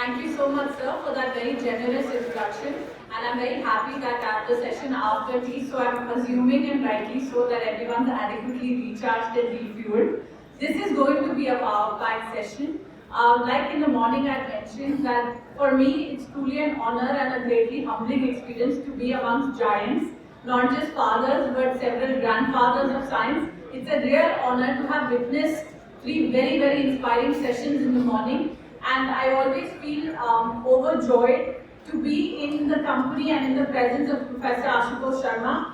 Thank you so much, sir, for that very generous introduction. And I'm very happy that at the session after tea, so I'm assuming and rightly so that everyone's adequately recharged and refueled. This is going to be a power-packed session. Like in the morning, I mentioned that for me, it's truly an honor and a greatly humbling experience to be amongst giants, not just fathers, but several grandfathers of science. It's a real honor to have witnessed three very, very inspiring sessions in the morning. And I always feel overjoyed to be in the company and in the presence of Professor Ashutosh Sharma.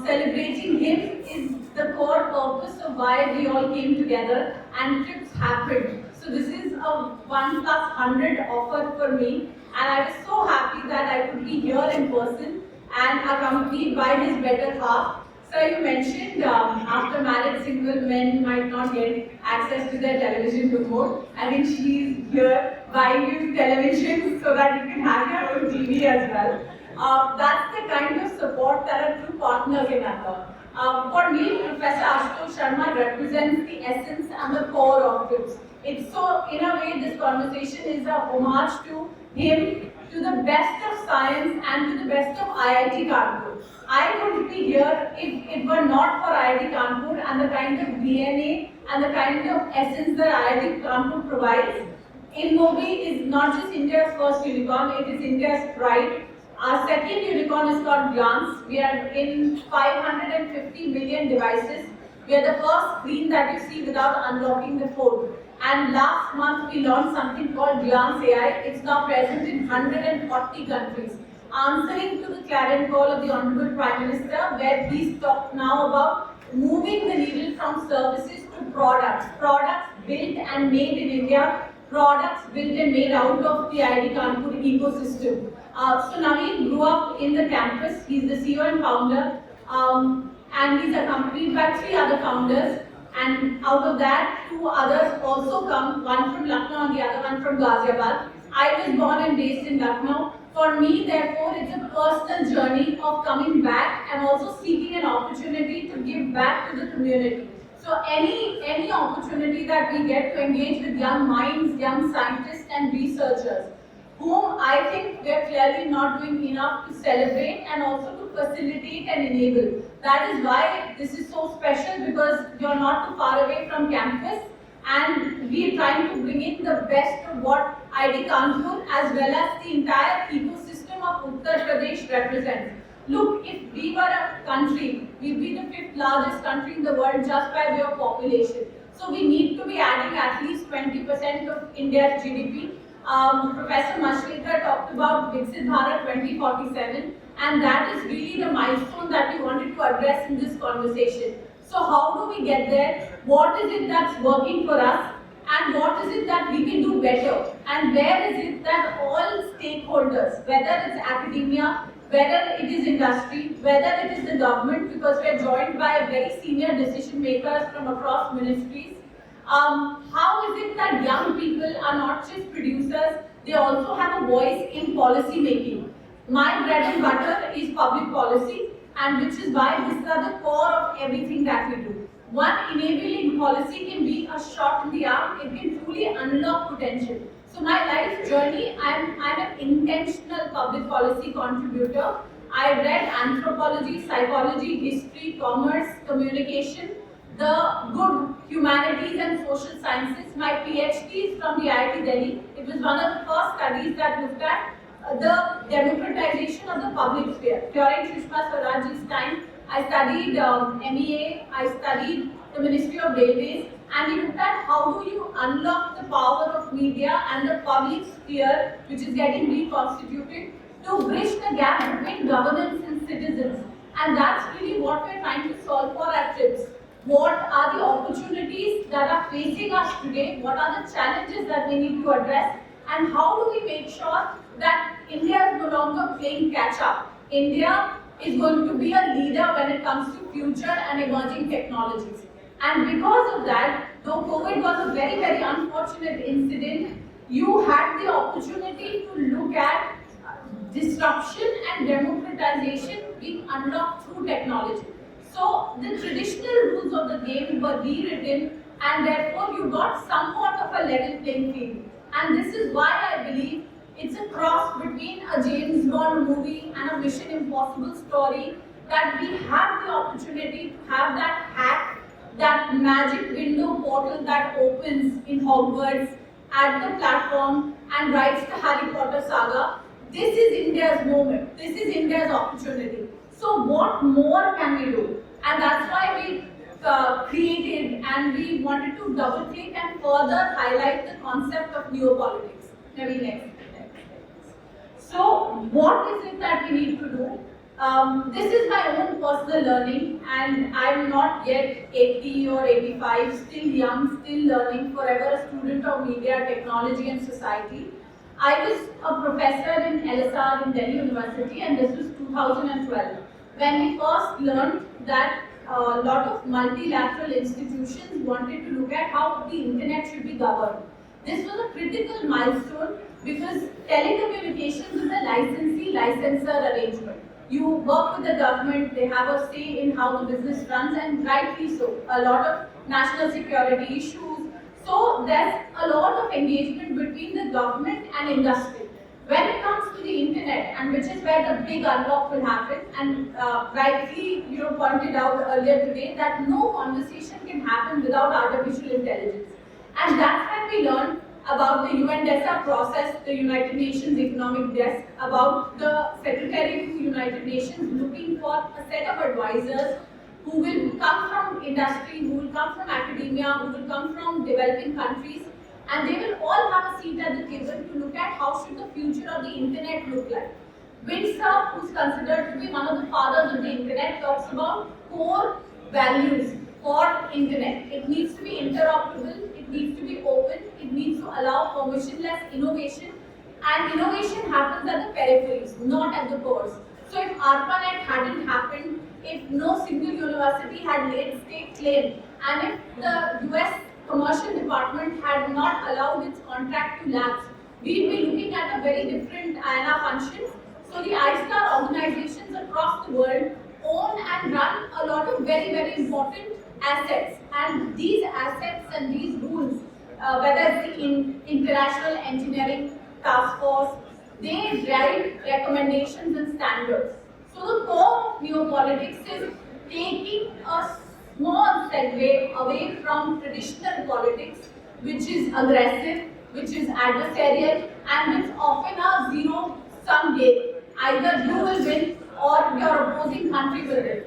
Celebrating him is the core purpose of why we all came together and TRIPS happened. So this is a 1+100 offer for me, and I was so happy that I could be here in person and accompanied by his better half. So you mentioned after marriage single men might not get access to their television remote. I think she's here buying you television so that you can have your own TV as well. That's the kind of support that a true partner can offer. For me, Professor Ashutosh Sharma represents the essence and the core of TRIPS. It's so, in a way, this conversation is a homage to him, to the best of science and to the best of IIT Kanpur. I wouldn't be here if it were not for IIT Kanpur and the kind of DNA and the kind of essence that IIT Kanpur provides. InMobi is not just India's first unicorn, it is India's pride. Our second unicorn is called Glance. We are in 550 million devices. We are the first screen that you see without unlocking the phone. And last month we launched something called Glance AI. It's now present in 140 countries. Answering to the clarion call of the Honorable Prime Minister, where he's talked now about moving the needle from services to products. Products built and made in India, products built and made out of the IIT Kanpur ecosystem. So Naveen grew up in the campus. He's the CEO and founder, and he's accompanied by 3 other founders. And out of that, 2 others also come, one from Lucknow and the other one from Ghaziabad. I was born and raised in Lucknow. For me, therefore, it's a personal journey of coming back and also seeking an opportunity to give back to the community. So any opportunity that we get to engage with young minds, young scientists and researchers, whom I think we are clearly not doing enough to celebrate and also to facilitate and enable. That is why this is so special, because you're not too far away from campus and we are trying to bring in the best of what IIT Kanpur as well as the entire ecosystem of Uttar Pradesh represents. Look, if we were a country, we'd be the 5th largest country in the world just by way of population. So we need to be adding at least 20% of India's GDP. Professor Mashlekar talked about Viksit Bharat 2047, and that is really the milestone that we wanted to address in this conversation. So how do we get there? What is it that's working for us? And what is it that we can do better? And where is it that all stakeholders, whether it's academia, whether it is industry, whether it is the government, because we are joined by very senior decision makers from across ministries, how is it that young people are not just producers, they also have a voice in policy making? My bread and butter is public policy, and which is why these are the core of everything that we do. One enabling policy can be a shot in the arm, it can truly unlock potential. So my life journey, I'm an intentional public policy contributor. I read anthropology, psychology, history, commerce, communication, the good humanities and social sciences. My PhD is from the IIT Delhi. It was one of the first studies that looked at the democratization of the public sphere. During Sushma Swaraj's time, I studied MEA, I studied the Ministry of Railways, and we looked at how do you unlock the power of media and the public sphere, which is getting reconstituted, to bridge the gap between governance and citizens. And that's really what we're trying to solve for at TRIPS. What are the opportunities that are facing us today? What are the challenges that we need to address? And how do we make sure that India is no longer playing catch up? India is going to be a leader when it comes to future and emerging technologies. And because of that, though COVID was a very, very unfortunate incident, you had the opportunity to look at disruption and democratization being unlocked through technology. So the traditional rules of the game were rewritten, and therefore you got somewhat of a level playing field. And this is why I believe between a James Bond movie and a Mission Impossible story that we have the opportunity to have that hack, that magic window portal that opens in Hogwarts at the platform and writes the Harry Potter saga. This is India's moment. This is India's opportunity. So what more can we do? And that's why we created and we wanted to double click and further highlight the concept of neopolitics. Maybe next. So what is it that we need to do? This is my own personal learning, and I'm not yet 80 or 85, still young, still learning, forever a student of media, technology and society. I was a professor in LSR in Delhi University, and this was 2012, when we first learned that a lot of multilateral institutions wanted to look at how the internet should be governed. This was a critical milestone because telecommunications is a licensee-licensor arrangement. You work with the government, they have a say in how the business runs, and rightly so. A lot of national security issues. So there's a lot of engagement between the government and industry. When it comes to the internet, and which is where the big unlock will happen, and rightly pointed out earlier today that no conversation can happen without artificial intelligence. And that's when we learned about the UNDESA process, the United Nations Economic Desk, about the Secretary to the United Nations looking for a set of advisors who will come from industry, who will come from academia, who will come from developing countries, and they will all have a seat at the table to look at how should the future of the internet look like. INSA, who is considered to be one of the fathers of the internet, talks about core values for internet. It needs to be interoperable, it needs to be open, it needs to allow permissionless innovation, and innovation happens at the peripheries, not at the cores. So if ARPANET hadn't happened, if no single university had laid state claim, and if the US commercial department had not allowed its contract to lapse, we'd be looking at a very different INA functions. So the ISTAR organizations across the world own and run a lot of very, very important assets, and these assets and these rules, whether it's the International Engineering Task Force, they write recommendations and standards. So the core of neopolitics is taking a small segue away from traditional politics, which is aggressive, which is adversarial, and which often a zero-sum game. Either you will win or your opposing country will win.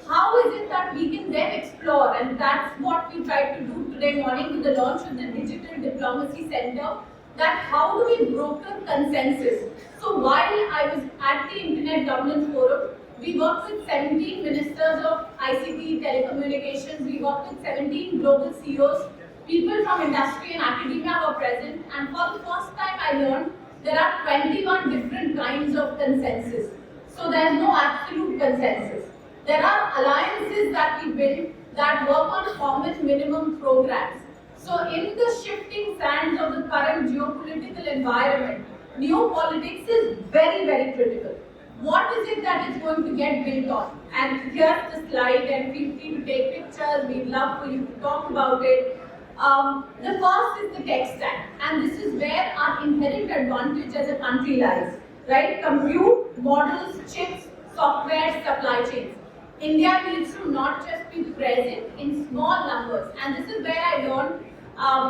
How is it that we can then explore, and that's what we tried to do today morning with the launch of the Digital Diplomacy Center, that how do we broker consensus? So while I was at the Internet Governance Forum, we worked with 17 ministers of ICT, telecommunications, we worked with 17 global CEOs, people from industry and academia were present, and for the first time I learned there are 21 different kinds of consensus. So there is no absolute consensus. There are alliances that we build that work on common minimum programs. So in the shifting sands of the current geopolitical environment, neopolitics is very, very critical. What is it that is going to get built on? And here's the slide, and feel free to take pictures. We'd love for you to talk about it. The first is the tech stack, and this is where our inherent advantage as a country lies, right? Compute, models, chips, software, supply chains. India needs to not just be present in small numbers, and this is where I learned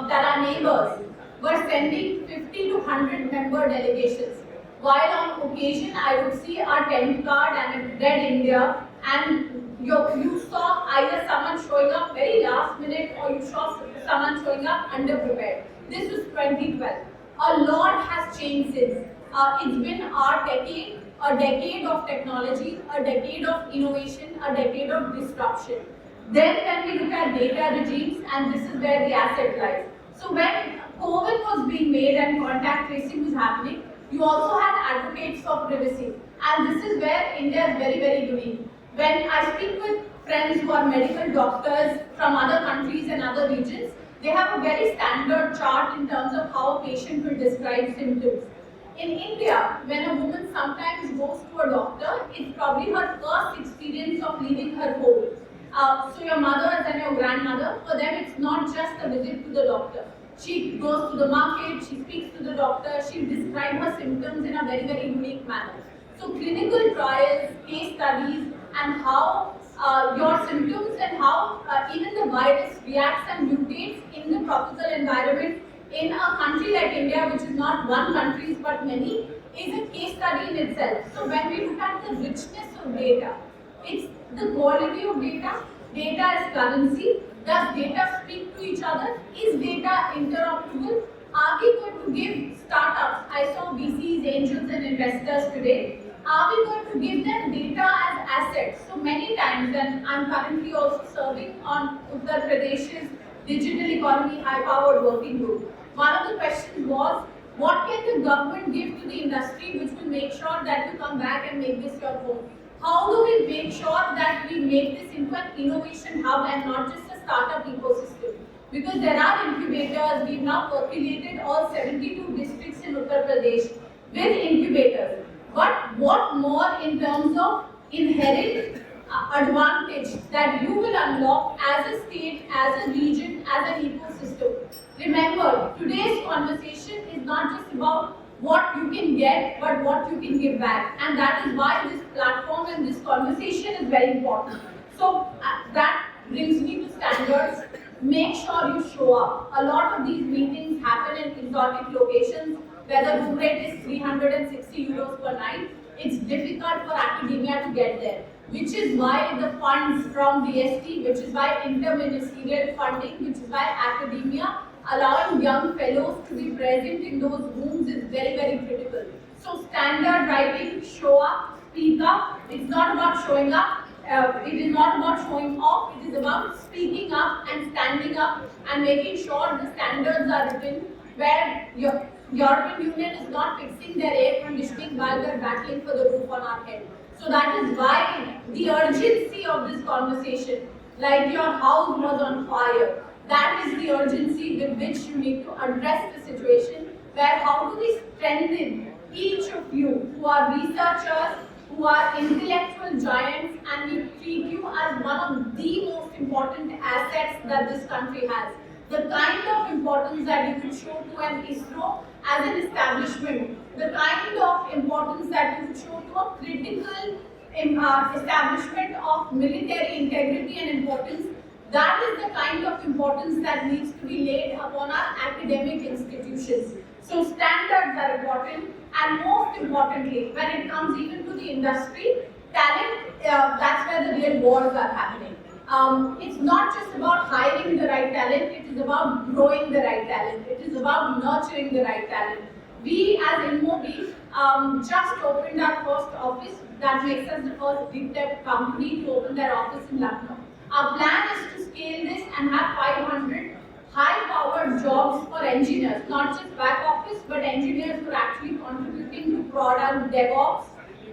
that our neighbors were sending 50 to 100 member delegations. While on occasion I would see our tent card and it read India, and you saw either someone showing up very last minute or you saw someone showing up underprepared. This was 2012. A lot has changed since. It's been our decade, a decade of technology, a decade of innovation, a decade of disruption. Then when we look at data regimes, and this is where the asset lies. So when COVID was being made and contact tracing was happening, you also had advocates for privacy. And this is where India is very, very unique. When I speak with friends who are medical doctors from other countries and other regions, they have a very standard chart in terms of how a patient will describe symptoms. In India, when a woman sometimes goes to a doctor, it's probably her first experience of leaving her home. So your mothers and your grandmother, for them it's not just a visit to the doctor. She goes to the market, she speaks to the doctor, she describes her symptoms in a very, very unique manner. So clinical trials, case studies, and how your symptoms and how even the virus reacts and mutates in the tropical environment in a country like India, which is not one country but many, is a case study in itself. So when we look at the richness of data, it's the quality of data. Data is currency. Does data speak to each other? Is data interoperable? Are we going to give startups, I saw VCs, angels and investors today, are we going to give them data as assets? So many times, and I'm currently also serving on Uttar Pradesh's digital economy high-powered working group. One of the questions was, what can the government give to the industry which will make sure that you come back and make this your home? How do we make sure that we make this into an innovation hub and not just a startup ecosystem? Because there are incubators, we've now percolated all 72 districts in Uttar Pradesh with incubators. But what more in terms of inherent advantage that you will unlock as a state, as a region, as an ecosystem? Remember, today's conversation is not just about what you can get, but what you can give back. And that is why this platform and this conversation is very important. So that brings me to standards. Make sure you show up. A lot of these meetings happen in exotic locations where the room rate is 360 euros per night. It's difficult for academia to get there, which is why the funds from DST, which is why interministerial funding, which is why academia allowing young fellows to be present in those rooms is very, very critical. So standard writing, show up, speak up. It's not about showing up. It is not about showing off. It is about speaking up and standing up and making sure the standards are written where European Union is not fixing their air conditioning while they're battling for the roof on our head. So that is why the urgency of this conversation, like your house was on fire, that is the urgency with which you need to address the situation, where how do we strengthen each of you who are researchers, who are intellectual giants, and we treat you as one of the most important assets that this country has. The kind of importance that you could show to an ISRO as an establishment, the kind of importance that you could show to a critical establishment of military integrity and importance, that is the kind of importance that needs to be laid upon our academic institutions. So standards are important, and most importantly, when it comes even to the industry, talent, that's where the real wars are happening. It's not just about hiring the right talent, it is about growing the right talent, it is about nurturing the right talent. We as InMobi just opened our first office. That makes us the first big tech company to open their office in Lucknow. Our plan is to scale this and have 500 high-powered jobs for engineers, not just back office, but engineers who are actually contributing to product, DevOps,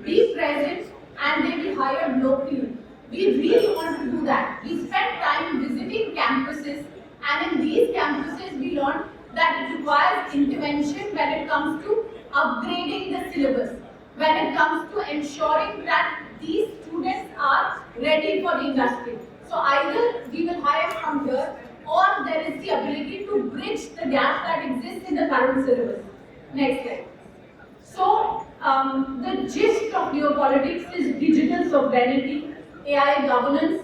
be present, and they will hire locally. We really want to do that. We spend time visiting campuses, and in these campuses we learn that it requires intervention when it comes to upgrading the syllabus, when it comes to ensuring that these students are ready for the industry. So either we will hire from here, or there is the ability to bridge the gap that exists in the current syllabus. Next slide. So the gist of geopolitics is digital sovereignty, AI governance.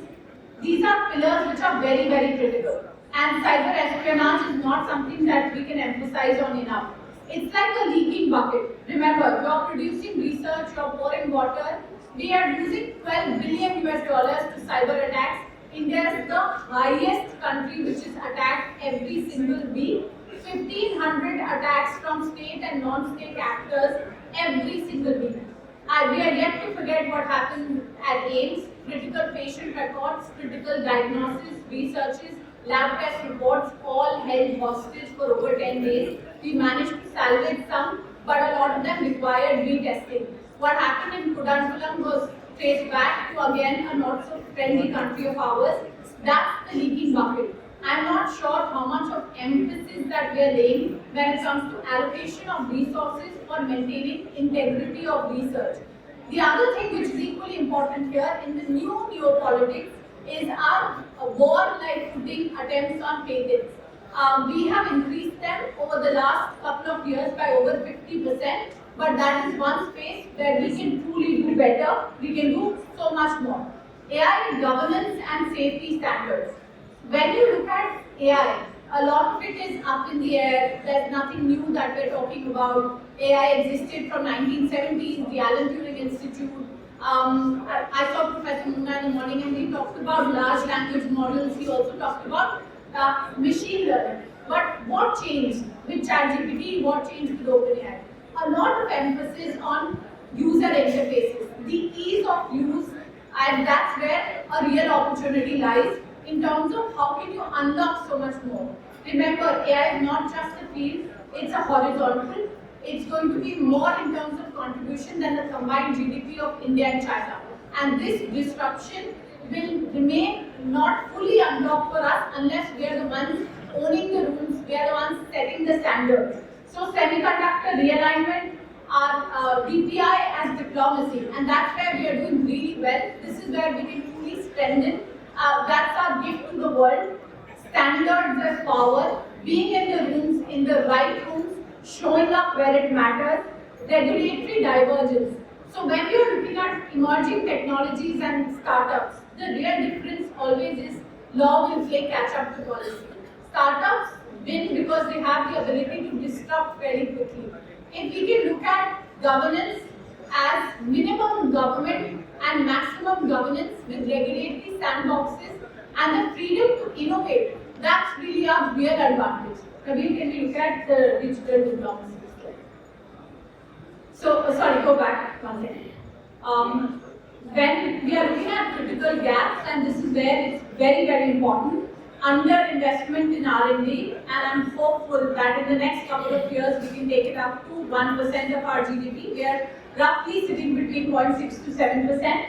These are pillars which are very, very critical. And cyber espionage is not something that we can emphasize on enough. It's like a leaking bucket. Remember, you're producing research, you're pouring water. We are using $12 billion to cyber attacks. India is the highest country which is attacked every single week. 1,500 attacks from state and non-state actors every single week. We are yet to forget what happened at AIMS. Critical patient records, critical diagnosis, researches, lab test reports, all held hostage for over 10 days. We managed to salvage some, but a lot of them required retesting. What happened in Kudankulam was traced back to again a not so friendly country of ours. That's the leaking bucket. I'm not sure how much of emphasis that we are laying when it comes to allocation of resources for maintaining integrity of research. The other thing which is equally important here in the new geopolitics is our war-like putting attempts on patents. We have increased them over the last couple of years by over 50%, but that is one space where we can truly do better. We can do so much more. AI governance and safety standards. When you look at AI, a lot of it is up in the air. There's nothing new that we're talking about. AI existed from 1970s, the Alan Turing Institute. I saw Professor Munna in the morning and he talked about large language models. He also talked about machine learning. But what changed with ChatGPT? What changed with OpenAI? A lot of emphasis on user interfaces, the ease of use, and that's where a real opportunity lies in terms of how can you unlock so much more. Remember, AI is not just a field, it's a horizontal. It's going to be more in terms of contribution than the combined GDP of India and China. And this disruption will remain not fully unlocked for us unless we are the ones owning the rules, we are the ones setting the standards. So semiconductor realignment, our DPI as diplomacy, and that's where we are doing really well. This is where we can truly strengthen. That's our gift to the world. Standards as power, being in the rooms, in the right rooms, showing up where it matters. Regulatory divergence. So when we are looking at emerging technologies and startups, the real difference always is law will play catch up to policy. Startups win because they have the ability to disrupt very quickly. If we can look at governance as minimum government and maximum governance with regulatory sandboxes and the freedom to innovate, that's really our real advantage. Kabir, can we look at the digital diplomacy? So, sorry, go back one second. When we are looking at critical gaps, and this is where it's very, very important, under-investment in R&D, and I'm hopeful that in the next couple of years we can take it up to 1% of our GDP. We are roughly sitting between 0.6 to 7%.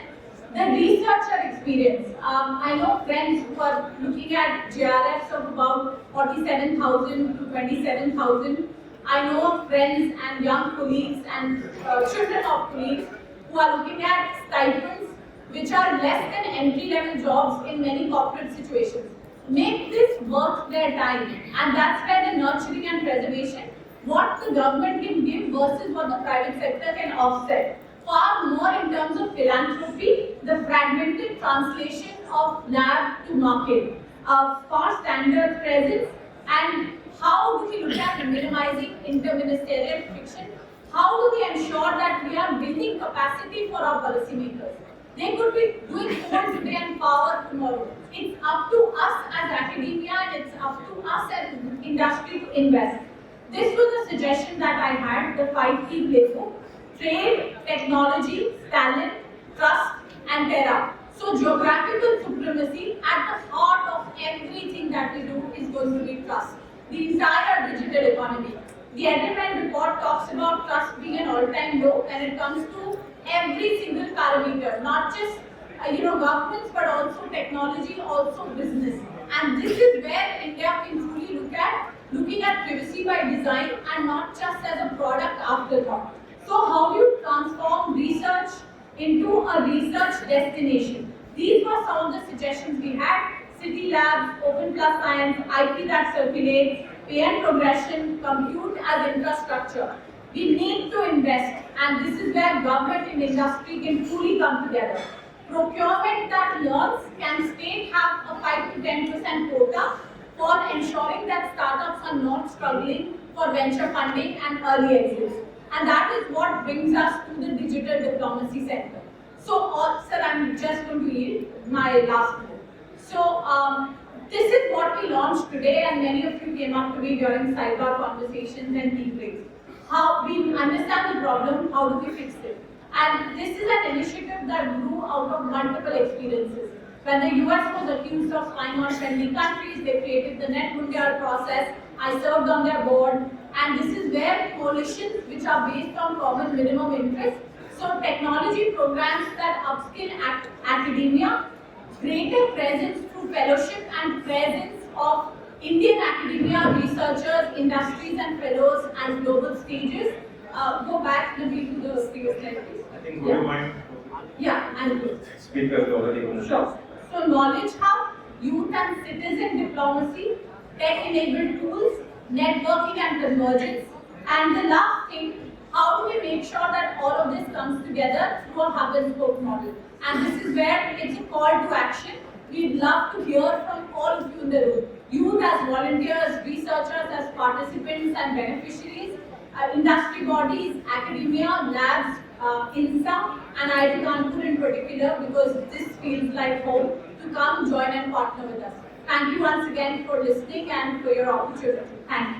The researcher experience. I know friends who are looking at JRFs of about 47,000 to 27,000. I know of friends and young colleagues and children of colleagues who are looking at stipends which are less than entry-level jobs in many corporate situations. Make this worth their time, and that's where the nurturing and preservation, what the government can give versus what the private sector can offset. Far more in terms of philanthropy, the fragmented translation of lab to market, far standard presence, and how do we look at minimizing interministerial friction? How do we ensure that we are building capacity for our policymakers? They could be doing more today and power tomorrow. It's up to us as academia and it's up to us as industry to invest. This was a suggestion that I had, the 5T playbook: trade, technology, talent, trust, and terra. So geographical supremacy at the heart of everything that we do is going to be trust. The entire digital economy. The Edelman report talks about trust being an all-time low when it comes to every single parameter, not just governments, but also technology, also business. And this is where India can truly looking at privacy by design and not just as a product afterthought. So how do you transform research into a research destination? These were some of the suggestions we had. City labs, open plus science, IP that circulates, pay and progression, compute as infrastructure. We need to invest, and this is where government and industry can truly come together. Procurement that learns, can state have a 5 to 10% quota for ensuring that startups are not struggling for venture funding and early exits. And that is what brings us to the digital diplomacy sector. So, sir, I'm just going to yield my last minute. So, this is what we launched today, and many of you came up to me during sidebar conversations and tea breaks. How we understand the problem, how do we fix it? And this is an initiative that grew out of multiple experiences. When the US was accused of spying on friendly countries, they created the Net Mundial process. I served on their board, and this is where coalitions which are based on common minimum interest. So technology programs that upskill academia, greater presence through fellowship and presence of Indian academia, researchers, industries and fellows and global stages. Go back to the previous slide, please. I think, would you mind? Yeah, and good. Speakers already. Sure. So knowledge hub, youth and citizen diplomacy, tech-enabled tools, networking and convergence. And the last thing, how do we make sure that all of this comes together through a hub and spoke model? And this is where it's a call to action. We'd love to hear from all of you in the room. You as volunteers, researchers, as participants and beneficiaries, industry bodies, academia, labs, INSA and IIT Kanpur in particular, because this feels like home, to come join and partner with us. Thank you once again for listening and for your opportunity. Thank you.